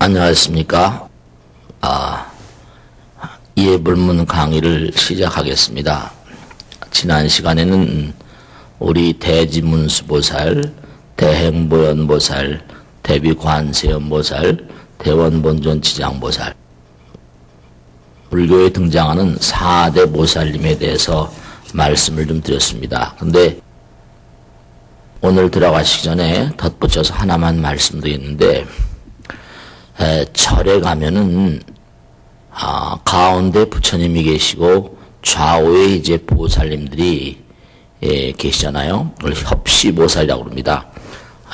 안녕하십니까. 이해불문 강의를 시작하겠습니다. 지난 시간에는 우리 대지문수보살, 대행보현보살, 대비관세음보살, 대원본존지장보살, 불교에 등장하는 4대 보살님에 대해서 말씀을 좀 드렸습니다. 근데 오늘 들어가시기 전에 덧붙여서 하나만 말씀드리겠는데, 절에 가면은 가운데 부처님이 계시고 좌우에 이제 보살님들이 계시잖아요. 그걸 협시보살이라고 합니다.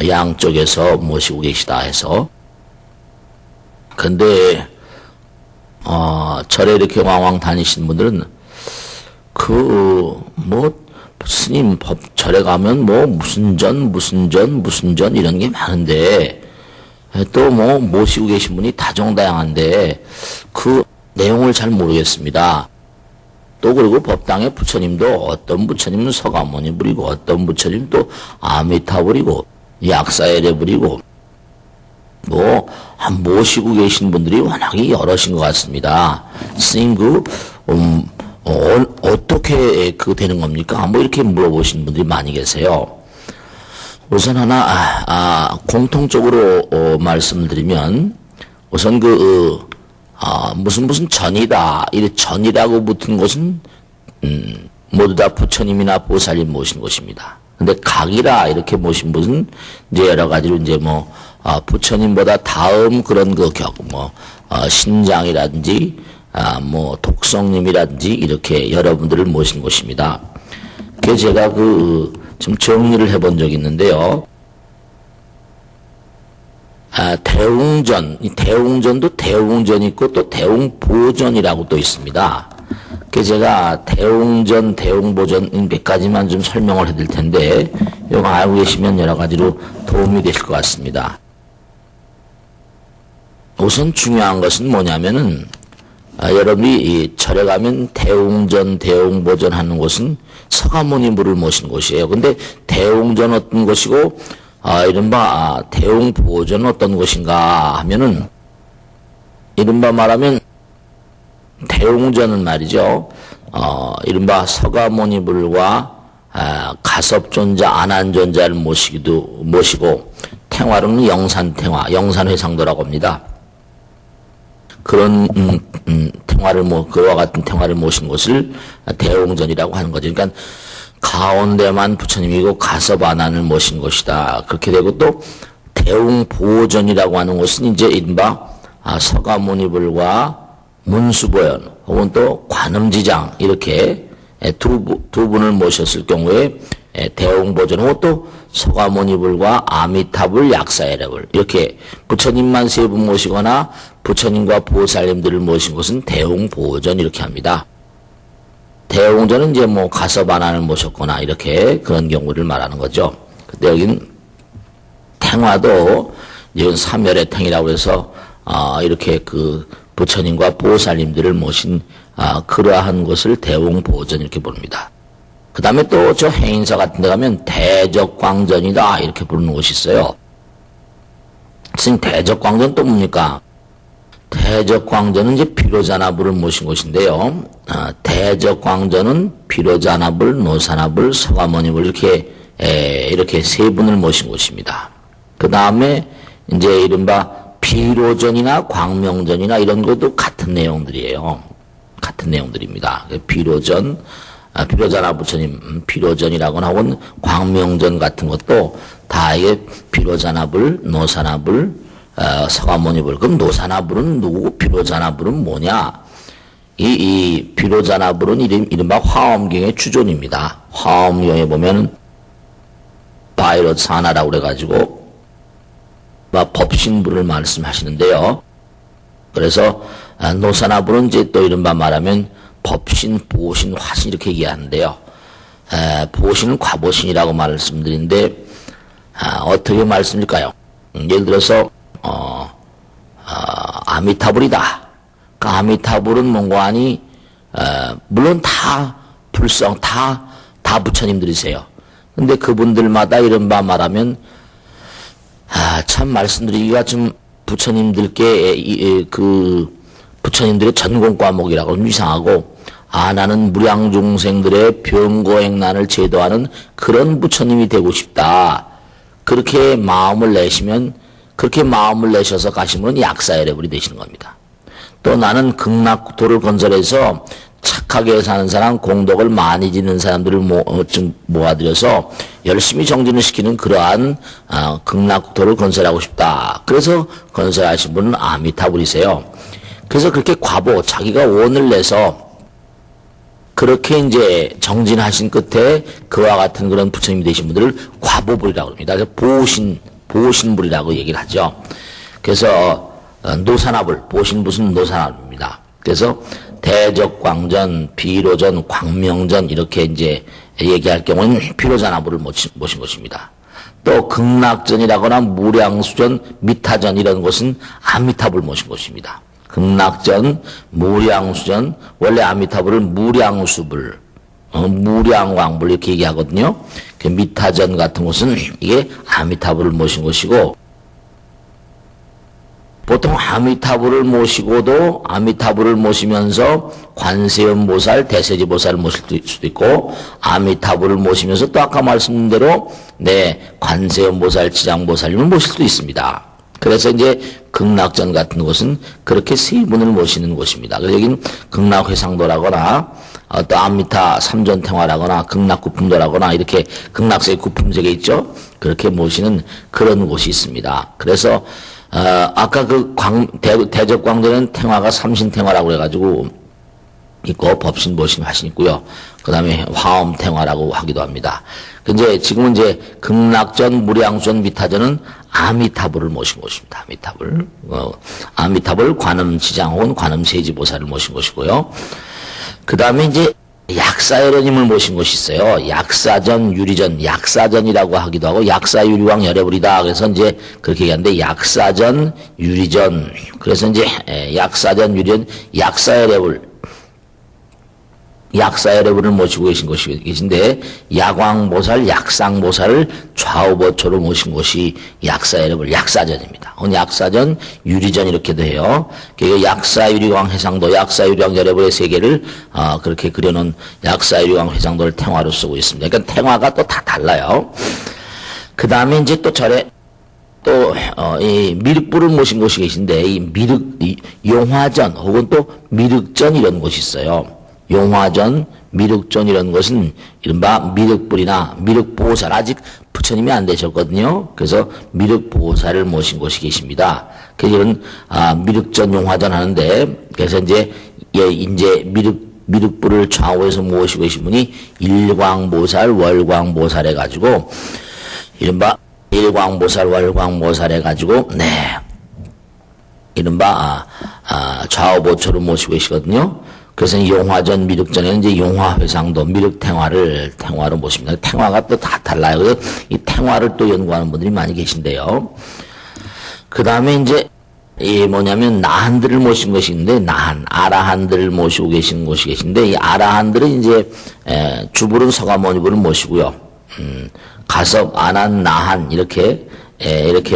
양쪽에서 모시고 계시다 해서. 근데 절에 이렇게 왕왕 다니시는 분들은 스님 절에 가면 무슨 전 이런 게 많은데, 또 모시고 계신 분이 다종다양한데 그 내용을 잘 모르겠습니다. 또 그리고 법당의 부처님도 어떤 부처님은 서가모니 부리고 어떤 부처님은 또 아미타불이고 약사예례 부리고 모시고 계신 분들이 워낙에 여럿인 것 같습니다. 스님 어떻게 되는 겁니까? 이렇게 물어보시는 분들이 많이 계세요. 우선 하나, 공통적으로 말씀드리면, 우선 무슨 전이다. 이 전이라고 붙은 곳은, 모두 다 부처님이나 보살님 모신 곳입니다. 근데 각이라 이렇게 모신 분은 이제 여러 가지로 이제 부처님보다 다음 그런 신장이라든지, 독성님이라든지 이렇게 여러분들을 모신 곳입니다. 그래서 제가 좀 정리를 해본 적이 있는데요. 대웅전도 대웅전이 있고 또 대웅보전이라고 또 있습니다. 그래서 제가 대웅전, 대웅보전 몇 가지만 좀 설명을 해드릴 텐데, 이거 알고 계시면 여러 가지로 도움이 되실 것 같습니다. 우선 중요한 것은 뭐냐면은, 여러분이 절에 가면 대웅전, 대웅보전 하는 곳은 서가모니부를 모신 곳이에요. 근데 대웅전 어떤 곳이고, 이른바 대웅보전 어떤 곳인가 하면은, 이른바 말하면 대웅전은 말이죠. 이른바 서가모니불과 가섭존자, 안한존자를 모시고, 탱화로는 영산탱화, 영산회상도라고 합니다. 그런 그와 같은 탱화를 모신 곳을 대웅전이라고 하는 거죠. 그러니까 가운데만 부처님이고 가섭안한을 모신 곳이다. 그렇게 되고, 또 대웅보전이라고 하는 곳은 이제 이른바 서가모니불과 문수보현 혹은 또 관음지장 이렇게 두 분을 모셨을 경우에 대웅보전 혹은 또 서가모니불과 아미타불, 약사예례불 이렇게 부처님만 세 분 모시거나 부처님과 보살님들을 모신 곳은 대웅보전 이렇게 합니다. 대웅전은 이제 가섭안한을 모셨거나 이렇게 그런 경우를 말하는 거죠. 근데 여긴 탱화도 이건 삼열의 탱이라고 해서 이렇게 부처님과 보살님들을 모신 그러한 것을 대웅보전 이렇게 부릅니다. 그 다음에 또 저 행인사 같은 데 가면 대적광전이다 이렇게 부르는 곳이 있어요. 스님 대적광전 또 뭡니까? 대적광전은 이제 비로자나불을 모신 곳인데요. 대적광전은 비로자나불, 노사나불, 서가모니불 이렇게 세 분을 모신 곳입니다. 그 다음에 이제 이른바 비로전이나 광명전이나 이런 것도 같은 내용들이에요. 같은 내용들입니다. 비로전, 비로자나 부처님 비로전이라고나 혹은 광명전 같은 것도 다 이게 비로자나불, 노사나불, 서가모니불. 그럼 노사나불은 누구고 비로자나불은 뭐냐? 이 비로자나불은 이른바 화엄경의 주존입니다. 화엄경에 보면은 바이러사나라고 그래가지고 법신불을 말씀하시는데요. 그래서 노사나불은 이제 또 이른바 말하면 법신, 보신, 화신 이렇게 얘기하는데요. 보신은 과보신이라고 말씀드리는데 어떻게 말씀드릴까요? 예를 들어서 아미타불이다. 그 아미타불은 뭔가 하니 물론 다 불성 다 부처님들이세요. 근데 그분들마다 이른바 말하면 참 말씀드리기가 좀 부처님들께 그 부처님들의 전공 과목이라고 하면 이상하고, 나는 무량중생들의 병고행난을 제도하는 그런 부처님이 되고 싶다. 그렇게 마음을 내시면, 그렇게 마음을 내셔서 가시면 약사여러분이 되시는 겁니다. 또 나는 극락도를 건설해서 착하게 사는 사람, 공덕을 많이 짓는 사람들을 좀 모아들여서 열심히 정진을 시키는 그러한 극락도를 건설하고 싶다. 그래서 건설하신 분은 아미타불이세요. 그래서 그렇게 자기가 원을 내서 그렇게 이제 정진하신 끝에 그와 같은 그런 부처님이 되신 분들을 과보불이라고 합니다. 그래서 보신불이라고 얘기를 하죠. 그래서 노산화불, 보신불은 노산화불입니다. 그래서 대적광전, 비로전, 광명전 이렇게 이제 얘기할 경우는 비로전화불을 모신 것입니다. 또 극락전이라거나 무량수전, 미타전 이런 것은 아미타불을 모신 것입니다. 극락전, 무량수전, 원래 아미타불을 무량수불, 무량광불 이렇게 얘기하거든요. 그 미타전 같은 것은 이게 아미타불을 모신 것이고, 보통 아미타불을 모시고도 아미타불을 모시면서 관세음보살, 대세지보살을 모실 수도 있고, 아미타불을 모시면서 또 아까 말씀드린 대로 관세음보살, 지장보살님을 모실 수도 있습니다. 그래서 이제 극락전 같은 곳은 그렇게 세 분을 모시는 곳입니다. 그래서 여기는 극락회상도라거나 또 아미타 삼전탱화라거나 극락구품도라거나 이렇게 극락세계 구품세계 있죠. 그렇게 모시는 그런 곳이 있습니다. 그래서 아까 그 대적광전은 탱화가 삼신탱화라고 해가지고 있고 법신, 보신, 화신 있고요. 그 다음에 화엄탱화라고 하기도 합니다. 근데 지금은 이제 극락전, 무량수전, 미타전은 아미타불을 모신 곳입니다. 아미타불. 아미타불 관음지장 혹은 관음세지보살을 모신 곳이고요. 그 다음에 이제 약사여러님을 모신 곳이 있어요. 약사전, 유리전, 약사전이라고 하기도 하고 약사유리왕 열애불이다. 그래서 이제 그렇게 얘기하는데 약사전, 유리전. 그래서 이제 약사전, 유리전, 약사열애불. 약사여러분을 모시고 계신데 야광보살, 약상보살을 좌우보초로 모신 곳이 약사여러분, 약사전입니다. 약사전, 유리전 이렇게도 해요. 약사유리광 해상도, 약사유리광 여러분의 세계를 그렇게 그려놓은 약사유리광 해상도를 탱화로 쓰고 있습니다. 그러니까 탱화가 또 다 달라요. 그 다음에 이제 또 이 미륵불을 모신 곳이 계신데 이 용화전 혹은 또 미륵전 이런 곳이 있어요. 용화전, 미륵전 이런 것은 이른바 미륵불이나 미륵보살, 아직 부처님이 안 되셨거든요. 그래서 미륵보살을 모신 곳이 계십니다. 그래서 이런 미륵전, 용화전 하는데, 그래서 이제 미륵불을 좌우에서 모시고 계신 분이 일광보살, 월광보살 해가지고 이른바 일광보살, 월광보살 해가지고 이른바 좌우보초로 모시고 계시거든요. 그래서 용화전, 미륵전에는 이제 용화회상도, 탱화로 모십니다. 탱화가 또 다 달라요. 그래서 이 탱화를 또 연구하는 분들이 많이 계신데요. 그 다음에 이제, 나한들을 모신 것이 있는데, 아라한들을 모시고 계시는 곳이 계신데, 이 아라한들은 이제, 주불은 서가모니불을 모시고요. 가섭, 아난, 나한, 이렇게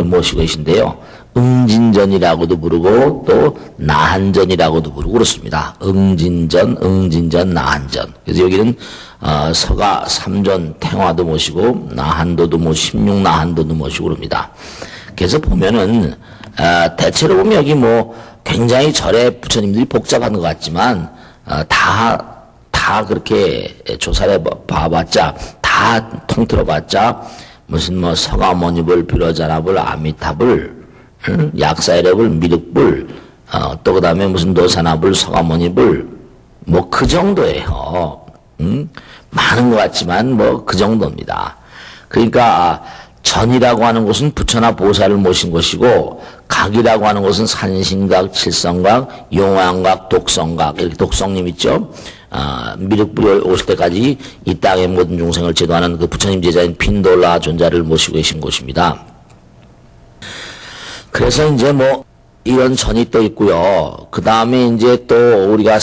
모시고 계신데요. 응진전이라고도 부르고 또 나한전이라고도 부르고 그렇습니다. 응진전, 나한전. 그래서 여기는 서가 삼전 탱화도 모시고 나한도도 모시고 16나한도도 모시고 그럽니다. 그래서 보면은 대체로 보면 여기 굉장히 절에 부처님들이 복잡한 것 같지만 다 그렇게 조사를 봐봤자 다 통틀어봤자 무슨 서가모니불, 비로자나불, 아미타불, 약사여러불, 미륵불, 또 그 다음에 무슨 노사나불, 서가모니불, 그 정도예요. 많은 것 같지만 그 정도입니다. 그러니까 전이라고 하는 것은 부처나 보살을 모신 것이고, 각이라고 하는 것은 산신각, 칠성각, 용왕각, 독성각, 이렇게 독성님 있죠? 미륵불이 오실 때까지 이 땅의 모든 중생을 제도하는 그 부처님 제자인 핀돌라 존자를 모시고 계신 곳입니다. 그래서 이제 이런 전이 또 있고요. 그 다음에 이제 또 우리가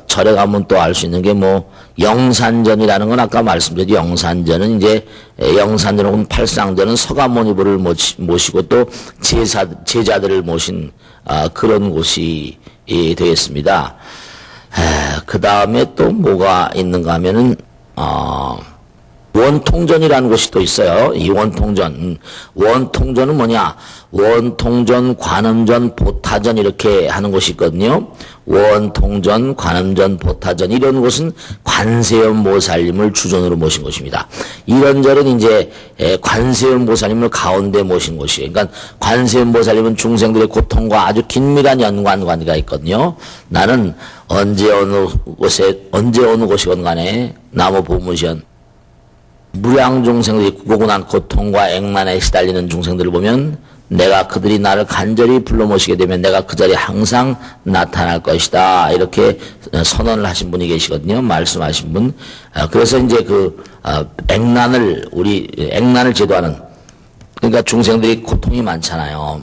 절에 가면 또 알 수 있는 게 뭐 영산전이라는 건 아까 말씀드렸죠. 영산전은 이제 영산전은 팔상전은 서가모니부를 모시고 또 제자들을 모신 그런 곳이 되겠습니다. 그 다음에 또 뭐가 있는가 하면은 원통전이라는 곳이 또 있어요. 이 원통전. 원통전은 뭐냐? 원통전, 관음전, 보타전 이렇게 하는 곳이 있거든요. 원통전, 관음전, 보타전 이런 곳은 관세음보살님을 주전으로 모신 곳입니다. 이런 절은 이제 관세음보살님을 가운데 모신 곳이에요. 그러니까 관세음보살님은 중생들의 고통과 아주 긴밀한 연관관계가 있거든요. 나는 언제 어느 곳이건 간에 나무 보문시연 무량 중생들이 고고난 고통과 액난에 시달리는 중생들을 보면 내가 그들이 나를 간절히 불러 모시게 되면 내가 그 자리에 항상 나타날 것이다. 이렇게 선언을 하신 분이 계시거든요. 말씀하신 분. 그래서 이제 액난을 제도하는, 그러니까 중생들이 고통이 많잖아요.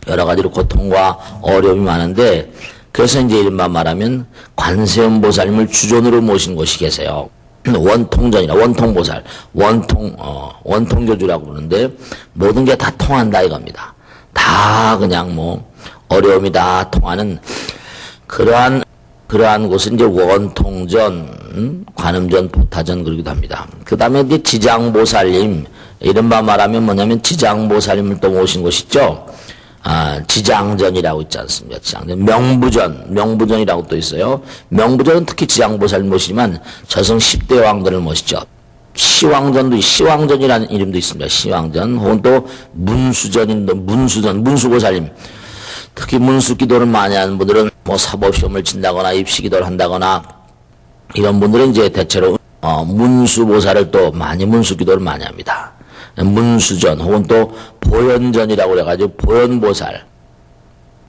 여러 가지로 고통과 어려움이 많은데, 그래서 이제 이른바 말하면 관세음보살님을 주존으로 모신 곳이 계세요. 원통전이라 원통보살 원통교주라고 부르는데 모든 게 다 통한다 이겁니다. 다 그냥 뭐 어려움이 다 통하는 그러한 곳은 이제 원통전, 관음전, 보타전 그러기도 합니다. 그 다음에 이제 지장보살님 이른바 말하면 뭐냐면 지장보살님을 또 모신 곳이 있죠. 지장전이라고 있지 않습니까? 지장전. 명부전이라고 또 있어요. 명부전은 특히 지장보살을 모시지만 저승 10대 왕들을 모시죠. 시왕전이라는 이름도 있습니다. 시왕전. 혹은 또 문수보살님. 특히 문수기도를 많이 하는 분들은 뭐 사법시험을 친다거나 입시기도를 한다거나 이런 분들은 이제 대체로 문수보살을 또 문수기도를 많이 합니다. 문수전 혹은 또 보현전이라고 그래가지고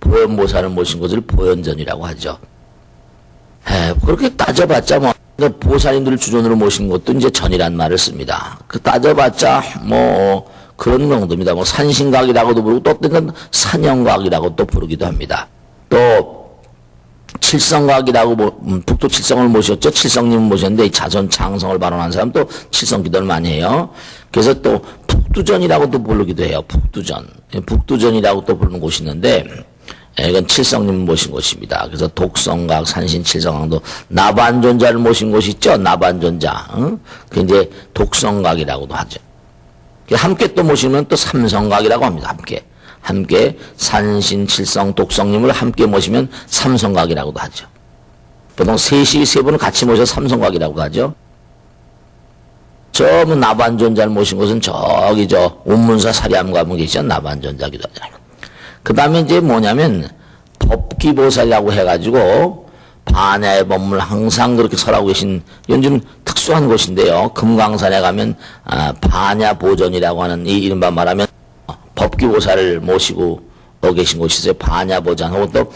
보현보살을 모신 것을 보현전이라고 하죠. 그렇게 따져봤자 뭐 보살님들을 주전으로 모신 것도 이제 전이란 말을 씁니다. 그 따져봤자 뭐 그런 정도입니다. 뭐 산신각이라고도 부르고 또 어떤 건 산영각이라고 또 부르기도 합니다. 또 칠성각이라고 북도 칠성을 모셨죠. 칠성님을 모셨는데 이 자손 창성을 발언한 사람 또 칠성기도를 많이 해요. 그래서 또 북두전이라고도 부르기도 해요. 북두전이라고 또 부르는 곳이 있는데 이건 칠성님을 모신 곳입니다. 그래서 독성각, 산신, 칠성각도 나반존자를 모신 곳이 있죠. 나반존자. 그 이제 독성각이라고도 하죠. 함께 또 모시면 또 삼성각이라고 합니다. 함께 산신, 칠성, 독성님을 함께 모시면 삼성각이라고도 하죠. 보통 세 분을 같이 모셔서 삼성각이라고 하죠. 저 나반존자를 모신 곳은 저기 운문사 사리암 가면 계시죠. 나반존자기도 하잖아요. 그 다음에 이제 뭐냐면 법기보살이라고 해가지고 반야의 법문을 항상 그렇게 설하고 계신 이건 좀 특수한 곳인데요. 금강산에 가면 반야보전이라고 하는 이 이른바 말하면 법기보살을 모시고 계신 곳이 있어요. 반야보전 혹은 또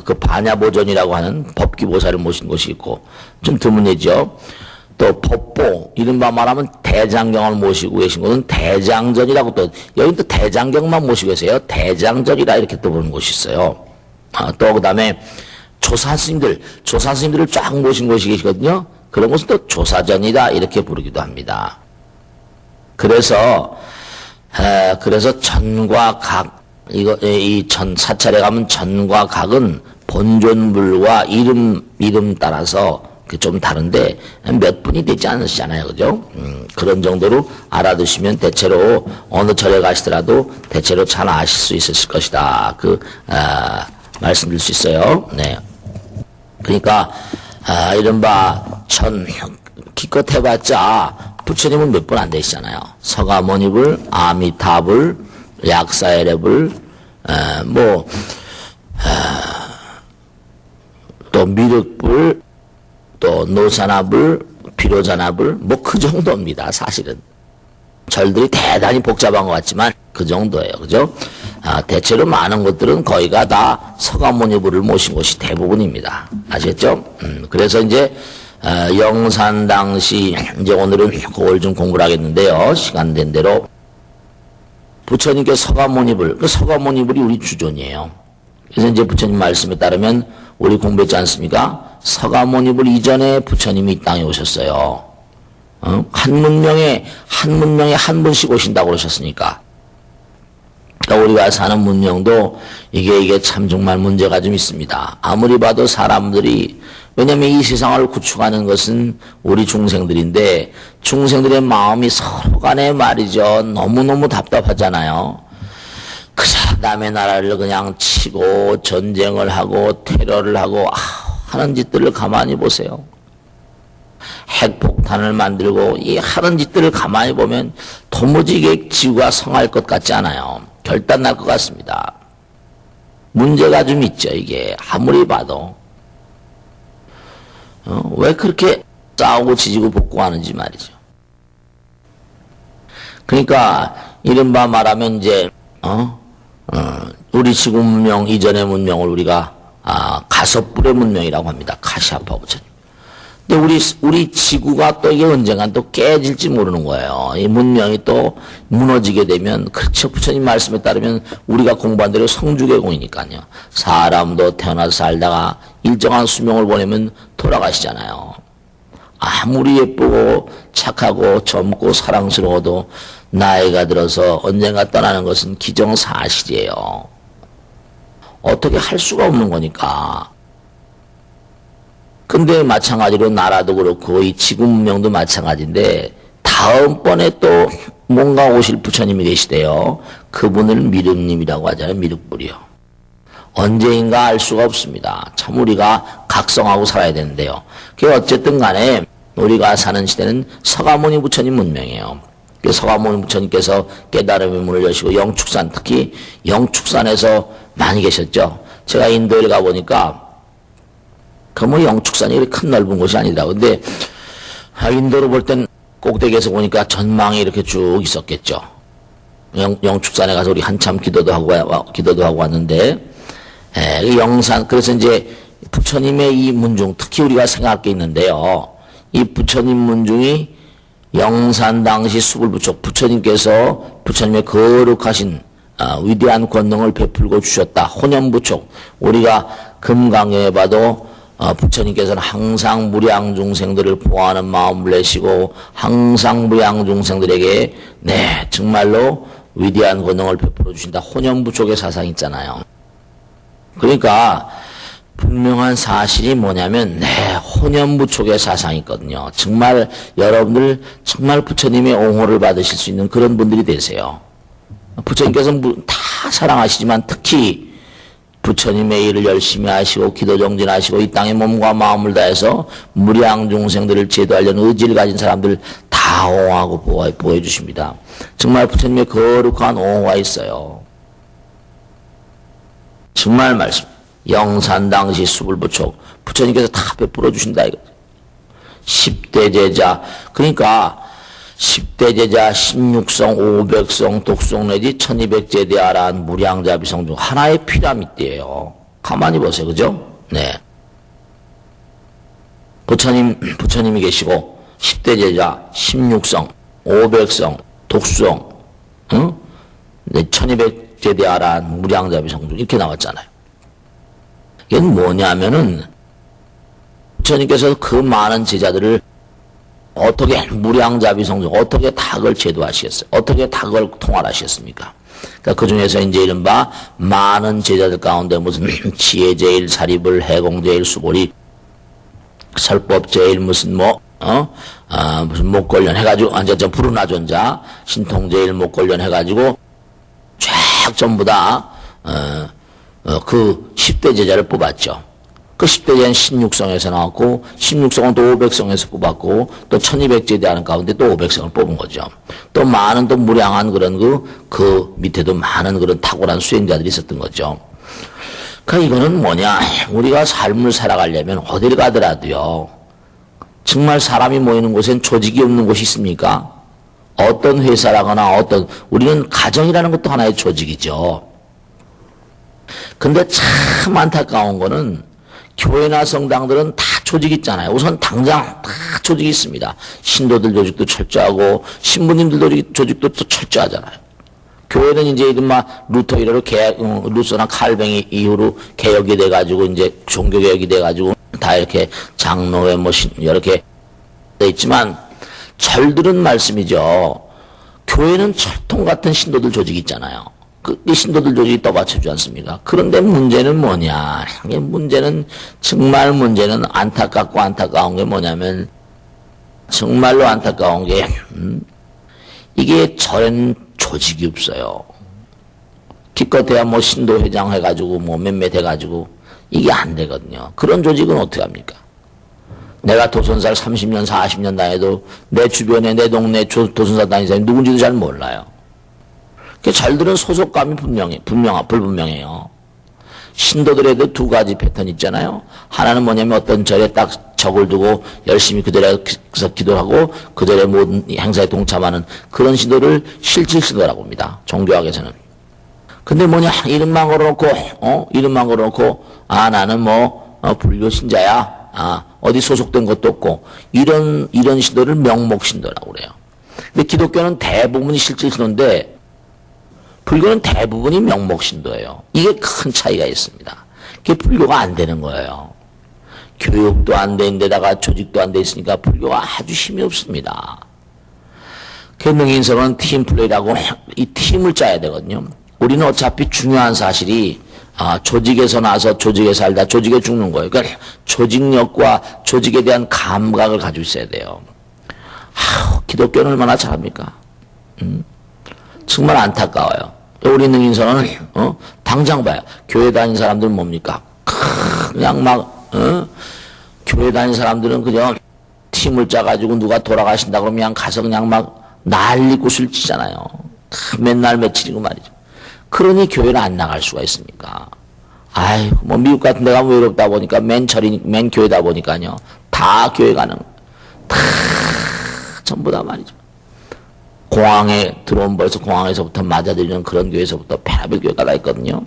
그 반야보전이라고 하는 법기보살을 모신 곳이 있고 좀 드문 예죠. 또 법보 이른바 말하면 대장경을 모시고 계신 곳은 대장전이라고 또 여기 또 대장경만 모시고 계세요. 대장전이라 이렇게 또 부르는 곳이 있어요. 또 그다음에 조사스님들을 쫙 모신 곳이 계시거든요. 그런 곳은 또 조사전이다 이렇게 부르기도 합니다. 그래서 전과 각 사찰에 가면 전과 각은 본존물과 이름 따라서 좀 다른데 몇 분이 되지 않으시잖아요. 그죠? 그런 정도로 알아두시면 대체로 어느 절에 가시더라도 대체로 잘 아실 수 있으실 것이다. 말씀드릴 수 있어요. 네. 그러니까 이른바 기껏 해봤자 부처님은 몇 분 안 되시잖아요. 서가모니불, 아미타불, 약사에레불, 또 미륵불, 또 노사나불, 비로자나불, 그 정도입니다. 사실은 절들이 대단히 복잡한 것 같지만 그 정도예요. 그죠? 대체로 많은 것들은 거의가 다 서가모니불을 모신 곳이 대부분입니다. 아시겠죠? 그래서 이제 영산 당시 이제 오늘은 그걸 좀 공부를 하겠는데요. 시간 된 대로 부처님께 서가모니불, 그 서가모니불이 우리 주존이에요. 그래서 이제 부처님 말씀에 따르면 우리 공부했지 않습니까? 서가모니불 이전에 부처님이 이 땅에 오셨어요. 한 문명에 한 분씩 오신다고 그러셨으니까. 그러니까 우리가 사는 문명도 이게 참 정말 문제가 좀 있습니다. 아무리 봐도 사람들이, 왜냐면 이 세상을 구축하는 것은 우리 중생들인데 중생들의 마음이 서로 간에 말이죠. 너무너무 답답하잖아요. 그저 남의 나라를 그냥 치고 전쟁을 하고 테러를 하고 하는 짓들을 가만히 보세요. 핵폭탄을 만들고 이 하는 짓들을 가만히 보면 도무지 이게 지구가 성할 것 같지 않아요. 결단 날 것 같습니다. 문제가 좀 있죠. 이게 아무리 봐도 왜 그렇게 싸우고 지지고 볶고하는지 말이죠. 그러니까 이른바 말하면 이제 우리 지구 문명 이전의 문명을 우리가 가섭불의 문명이라고 합니다. 카시아파 부처님. 근데 우리 지구가 또 이게 언젠간 또 깨질지 모르는 거예요. 이 문명이 또 무너지게 되면, 그렇죠. 부처님 말씀에 따르면 우리가 공부한 대로 성주개공이니까요. 사람도 태어나서 살다가 일정한 수명을 보내면 돌아가시잖아요. 아무리 예쁘고 착하고 젊고 사랑스러워도 나이가 들어서 언젠가 떠나는 것은 기정사실이에요. 어떻게 할 수가 없는 거니까. 근데 마찬가지로 나라도 그렇고 이 지구 문명도 마찬가지인데 다음번에 또 뭔가 오실 부처님이 계시대요. 그분을 미륵님이라고 하잖아요. 미륵불이요. 언제인가 알 수가 없습니다. 참 우리가 각성하고 살아야 되는데요. 그 어쨌든 간에 우리가 사는 시대는 서가모니 부처님 문명이에요. 서가모니 부처님께서 깨달음의 문을 여시고 영축산, 특히 영축산에서 많이 계셨죠. 제가 인도에 가보니까 그 뭐 영축산이 이렇게 큰 넓은 곳이 아니더라고. 근데 인도로 볼 땐 꼭대기에서 보니까 전망이 이렇게 쭉 있었겠죠. 영축산에 가서 우리 한참 기도도 하고 왔는데, 영산, 그래서 이제 부처님의 이 문중, 특히 우리가 생각할 게 있는데요. 이 부처님 문중이 영산 당시 수불부처, 부처님께서 부처님의 거룩하신 위대한 권능을 베풀고 주셨다. 혼연부처. 우리가 금강경에 봐도 부처님께서는 항상 무량중생들을 보호하는 마음을 내시고 항상 무량중생들에게 정말로 위대한 권능을 베풀어 주신다. 혼연부족의 사상이 있잖아요. 그러니까 분명한 사실이 뭐냐면 혼연부족의 사상이 있거든요. 정말 여러분들 정말 부처님의 옹호를 받으실 수 있는 그런 분들이 되세요. 부처님께서는 다 사랑하시지만 특히 부처님의 일을 열심히 하시고 기도 정진하시고 이 땅에 몸과 마음을 다해서 무량중생들을 제도하려는 의지를 가진 사람들 다 옹호하고 보호해 주십니다. 정말 부처님의 거룩한 옹호가 있어요. 정말 말씀. 영산 당시 수불부처 부처님께서 다 베풀어 주신다 이거죠. 10대 제자, 그러니까 10대 제자, 16성, 500성, 독성 내지 1200제대 아란 무량자비성 중 하나의 피라미드예요. 가만히 보세요. 그죠? 네. 부처님이 계시고 10대 제자, 16성, 500성, 독성, 1200제대 아란 무량자비성 중 이렇게 나왔잖아요. 이게 뭐냐면은 부처님께서 그 많은 제자들을 어떻게 무량자비성중 어떻게 닭을 제도하시겠어요? 어떻게 닭을 통할하시겠습니까? 그러니까 그 중에서 이제 이른바 많은 제자들 가운데 무슨 지혜제일, 사리불, 해공제일, 수보리, 설법제일, 무슨 무슨 목걸련 해가지고 완전 부르나존자, 신통제일 목걸련 해가지고 쫙 전부 다 그 10대 제자를 뽑았죠. 그 10대 제자는 16성에서 나왔고 16성은 또 500성에서 뽑았고 또 1200제대 하는 가운데 또 500성을 뽑은 거죠. 또 많은 또 무량한 그런 그 밑에도 많은 그런 탁월한 수행자들이 있었던 거죠. 그러니까 이거는 뭐냐, 우리가 삶을 살아가려면 어딜 가더라도요 정말 사람이 모이는 곳엔 조직이 없는 곳이 있습니까? 어떤 회사라거나 우리는 가정이라는 것도 하나의 조직이죠. 근데 참 안타까운 거는 교회나 성당들은 다 조직이 있잖아요. 우선 당장 다 조직이 있습니다. 신도들 조직도 철저하고 신부님들 조직도 또 철저하잖아요. 교회는 이제 이른바 루터 이래로 루서나 칼뱅이 이후로 개혁이 돼가지고 이제 종교개혁이 돼가지고 다 이렇게 장로회 뭐 이렇게 돼 있지만 절들은 말씀이죠. 교회는 철통 같은 신도들 조직이 있잖아요. 이 신도들 조직이 떠받쳐주지 않습니까? 그런데 문제는 뭐냐? 정말 문제는 안타깝고 안타까운 게 뭐냐면 정말로 안타까운 게 이게 절에는 조직이 없어요. 기껏해야 뭐 신도회장 해가지고 뭐 몇몇 해가지고 이게 안 되거든요. 그런 조직은 어떻게 합니까? 내가 도선사를 30년, 40년 다녀도 내 주변에 내 동네 도선사 다니는 사람이 누군지도 잘 몰라요. 절들은 소속감이 불분명해요. 신도들에도 두 가지 패턴 있잖아요. 하나는 뭐냐면 어떤 절에 딱 적을 두고 열심히 그들에서 기도하고 그들의 모든 행사에 동참하는 그런 신도를 실질 신도라고 합니다. 종교학에서는. 근데 뭐냐, 이름만 걸어놓고, 나는 불교 신자야. 어디 소속된 것도 없고, 이런 신도를 명목신도라고 그래요. 근데 기독교는 대부분이 실질 신도인데, 불교는 대부분이 명목신도예요. 이게 큰 차이가 있습니다. 그게 불교가 안 되는 거예요. 교육도 안 된 데다가 조직도 안 돼 있으니까 불교가 아주 힘이 없습니다. 능인선언은 팀플레이라고 이 팀을 짜야 되거든요. 우리는 어차피 중요한 사실이 조직에서 나서 조직에 살다 조직에 죽는 거예요. 그러니까 조직력과 조직에 대한 감각을 가지고 있어야 돼요. 기독교는 얼마나 잘합니까? 정말 안타까워요. 우리 능인선언은 당장 봐요. 교회 다니는 사람들은 뭡니까? 그냥 교회 다니는 사람들은 그냥 팀을 짜가지고 누가 돌아가신다 그러면 그냥 가서 그냥 난리 구슬 치잖아요. 맨날 며칠이고 말이죠. 그러니 교회를 안 나갈 수가 있습니까? 미국 같은 데 가면 외롭다 보니까 맨 교회다 보니까요. 다 교회 가는, 다 전부 다 말이죠. 공항에 들어온 벌써 공항에서부터 맞아들이는 그런 교회에서부터 페라벨 교회가 다 있거든요.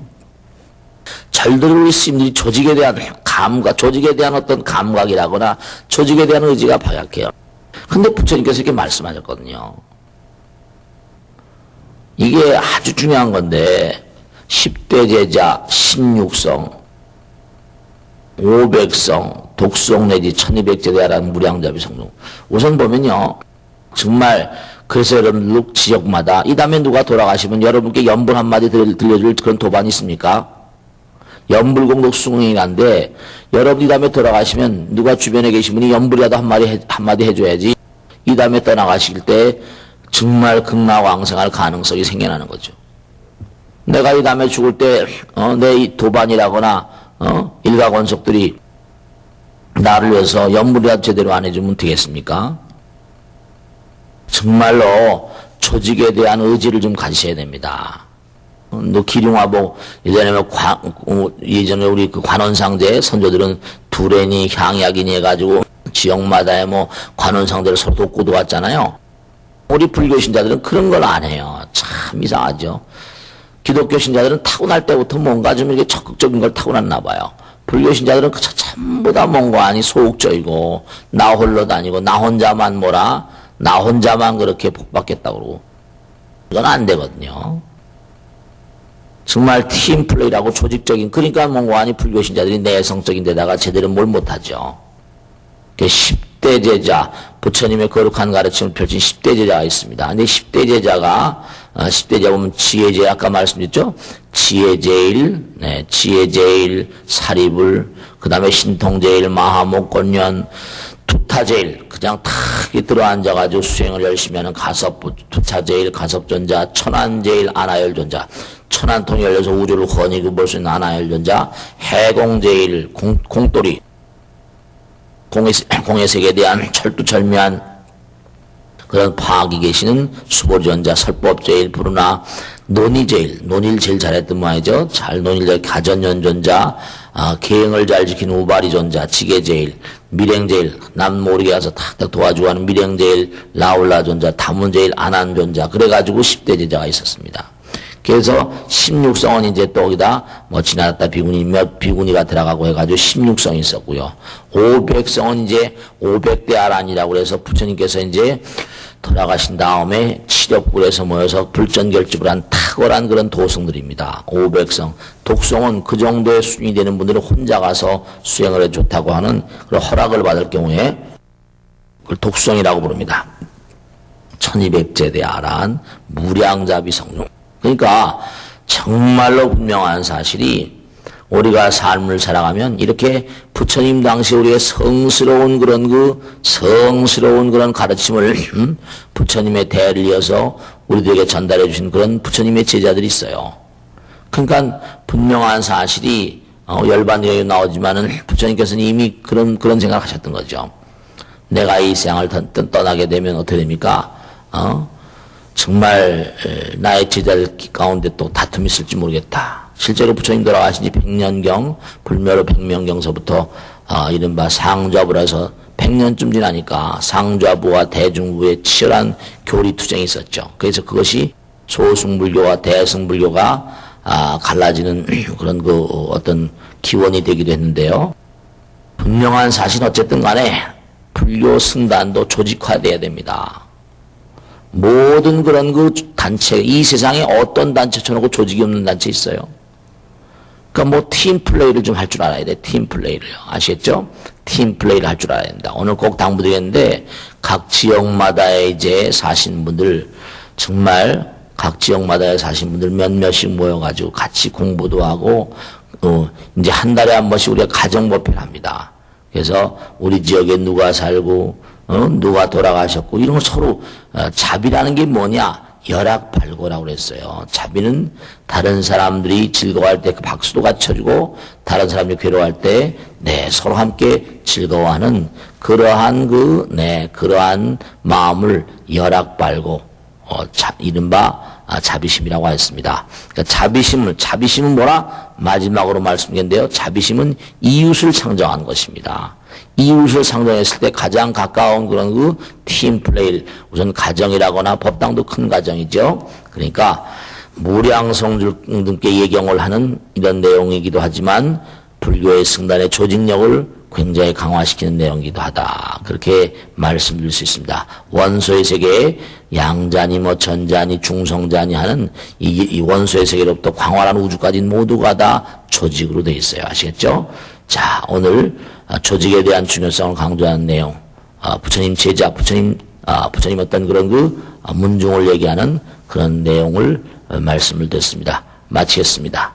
절들을 스님들이 조직에 대한 감각, 조직에 대한 어떤 감각이라거나 조직에 대한 의지가 박약해요. 근데 부처님께서 이렇게 말씀하셨거든요. 이게 아주 중요한 건데 10대 제자, 16성, 500성, 독성 내지 1200제자라는 무량잡이 성령. 우선 보면요. 정말 그래서 여러분 지역마다 이 다음에 누가 돌아가시면 여러분께 연불 한마디 들려줄 그런 도반이 있습니까? 연불공덕 수공인인데 여러분이 다음에 돌아가시면 누가 주변에 계신 분이 연불이라도 한마디 해줘야지 이 다음에 떠나가실 때 정말 극락왕생할 가능성이 생겨나는 거죠. 내가 이 다음에 죽을 때 내 도반이라거나 일가권속들이 나를 위해서 연불이라도 제대로 안 해주면 되겠습니까? 정말로 조직에 대한 의지를 좀 가지셔야 됩니다. 기륭화복 예전에 우리 그 관원상제 선조들은 두레니 향약이니 해가지고 지역마다의 관원상제를 서로 돕고 도왔잖아요. 우리 불교 신자들은 그런 걸 안 해요. 참 이상하죠. 기독교 신자들은 타고날 때부터 뭔가 좀 이렇게 적극적인 걸 타고났나 봐요. 불교 신자들은 전부 다 뭔가 아니 소극적이고 나 홀로 다니고 나 혼자만 그렇게 복받겠다고 그러고 이건 안 되거든요. 정말 팀플레이라고 조직적인 그러니까 뭔가 아니 불교 신자들이 내성적인 데다가 제대로 뭘 못하죠. 10대 제자 부처님의 거룩한 가르침을 펼친 10대 제자가 있습니다. 근데 10대 제자가 10대 제자 보면 지혜제일 아까 말씀드렸죠. 지혜제일, 지혜제일, 사리불, 그 다음에 신통제일, 마하목권년, 투타제일 그냥 탁 들어앉아가지고 수행을 열심히 하는 투타제일, 가섭존자, 천안제일, 아나열존자, 천안통이 열려서 우주를 훤히 볼 수 있는 아나열존자, 해공제일, 공돌이, 공의 세계에 대한 철두철미한 그런 파악이 계시는 수보존자, 설법제일, 부르나, 논의제일, 논의를 제일 잘했던 모양이죠. 논의를 가전연존자, 계행을 잘 지키는 우바리존자, 지게제일, 밀행제일, 남 모르게 가서 탁탁 도와주고 하는 밀행제일, 라울라존자, 다문제일, 아난존자, 그래가지고 10대 제자가 있었습니다. 그래서 16성은 이제 또 거기다 지나갔다 비구니가 들어가고 해가지고 16성이 있었고요. 500성은 이제 500대 아란이라고 그래서 부처님께서 이제 돌아가신 다음에 칠욕불에서 모여서 불전결집을 한 탁월한 그런 도성들입니다. 500성. 독성은 그 정도의 수준이 되는 분들이 혼자 가서 수행을 해 좋다고 하는 그런 허락을 받을 경우에 그걸 독성이라고 부릅니다. 1200제대 아란 무량자비 성룡. 그러니까 정말로 분명한 사실이 우리가 삶을 살아가면 이렇게 부처님 당시 우리의 성스러운 그런 가르침을 부처님의 대를 이어서 우리들에게 전달해 주신 그런 부처님의 제자들이 있어요. 그러니까 분명한 사실이 열반경에 나오지만은 부처님께서는 이미 그런 생각을 하셨던 거죠. 내가 이 세상을 떠나게 되면 어떻게 됩니까? 정말 나의 제자들 가운데 또 다툼이 있을지 모르겠다. 실제로 부처님 돌아가신 지 100년경, 불멸의 100년경서부터 이른바 상좌부라 해서 100년쯤 지나니까 상좌부와 대중부의 치열한 교리투쟁이 있었죠. 그래서 그것이 소승불교와 대승불교가 갈라지는 그런 어떤 기원이 되기도 했는데요. 분명한 사실은 어쨌든 간에 불교 승단도 조직화돼야 됩니다. 모든 그런 단체, 이 세상에 어떤 단체처럼 조직이 없는 단체 있어요. 그러니까 팀플레이를 좀 할 줄 알아야 돼. 팀플레이를. 아시겠죠? 팀플레이를 할 줄 알아야 된다. 오늘 꼭 당부드리겠는데, 각 지역마다에 이제 사신 분들, 정말 각 지역마다에 사신 분들 몇몇씩 모여가지고 같이 공부도 하고, 이제 한 달에 한 번씩 우리가 가정법회를 합니다. 그래서 우리 지역에 누가 살고, 누가 돌아가셨고, 이런 거 서로, 자비라는 게 뭐냐? 열악발고라고 그랬어요. 자비는 다른 사람들이 즐거워할 때 그 박수도 같이 쳐주고, 다른 사람들이 괴로워할 때, 서로 함께 즐거워하는 그러한 마음을 열악발고, 이른바 자비심이라고 했습니다. 그러니까 자비심은 뭐라? 마지막으로 말씀드렸는데요. 자비심은 이웃을 상정하는 것입니다. 이웃을 상정했을 때 가장 가까운 그런 팀플레이, 우선 가정이라거나 법당도 큰 가정이죠. 그러니까 무량성들께 예경을 하는 이런 내용이기도 하지만 불교의 승단의 조직력을 굉장히 강화시키는 내용이기도 하다. 그렇게 말씀드릴 수 있습니다. 원소의 세계에 양자니 전자니 중성자니 하는 이 원소의 세계로부터 광활한 우주까지 모두가 다 조직으로 되어 있어요. 아시겠죠? 자, 오늘 조직에 대한 중요성을 강조하는 내용, 부처님 제자, 부처님 어떤 그런 문중을 얘기하는 그런 내용을 말씀을 드렸습니다. 마치겠습니다.